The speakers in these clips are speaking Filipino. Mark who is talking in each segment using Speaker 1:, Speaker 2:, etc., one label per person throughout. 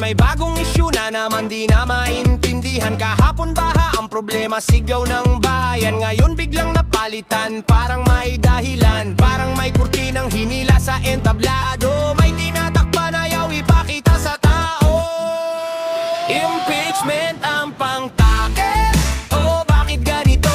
Speaker 1: may bagong issue na naman di na maintindihan. Kahapon baha ang problema, sigaw ng bayan. Ngayon biglang napalitan, parang may dahilan. Parang may kurtinang hinila sa entablado. May tinatakpan na ayaw ipakita sa tao. Impeachment ang pangtakip. O bakit ganito?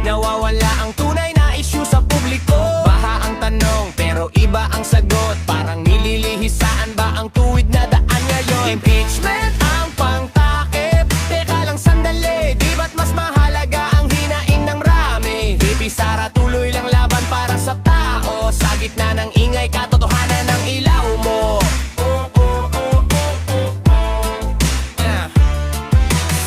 Speaker 1: Nawawala ang tunay na issue sa publiko. Baha ang tanong pero iba ang sagot. Parang nililihisaan ba ang tuwid na daan ngayon? Impeachment ang pangtakip. Teka lang sandali, di ba't mas mahalaga ang hinaing ng rami? VP Sara tuloy lang laban para sa tao. Sa gitna ng ingay, katotohanan ng ilaw mo.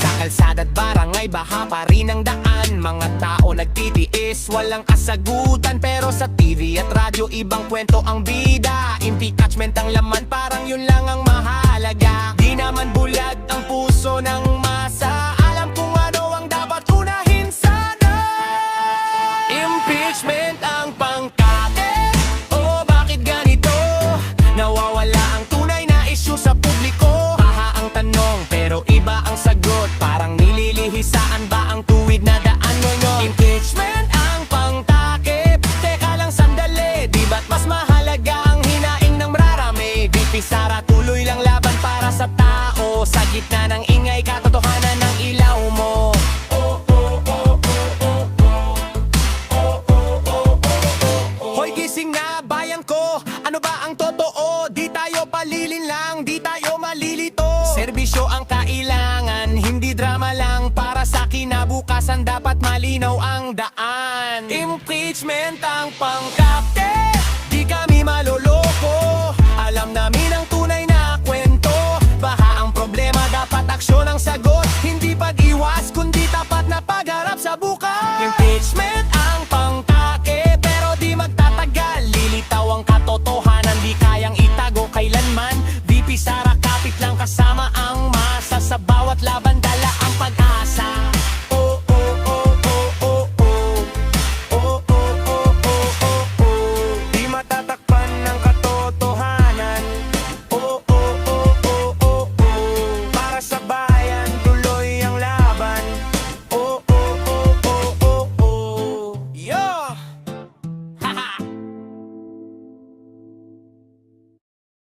Speaker 1: Sa kalsada't barangay, baha pa rin ang daan. Mga tao nagtitiis, walang kasagutan. Pero sa TV at radyo, ibang kwento ang bida. Impeachment ang laman, parang yun lang ang mahalaga. Di naman bulag ang puso ng masa. Alam kung ano ang dapat unahin sana. Impeachment ang pangkate. O bakit ganito? Nawawala ang tunay na issue sa publiko. Baha ang tanong pero iba ang sagot. Parang nililihisaan ba ang tuwid na daan ngayon? Impeachment ang pangtakip. Teka lang sandali, di ba't mas mahalaga ang hinaing ng mararami? VP Sara tuloy lang laban para sa tao. Sa gitna ng ingay, katotohanan ng ilaw mo. Hoy gising na bayan ko, ano ba ang totoo? Di tayo palilin lang, di tayo malilito. Serbisyo ang kailangan, hindi drama lang. Para sa kinabukasan dapat malinaw ang daan. Impeachment ang pangkapte.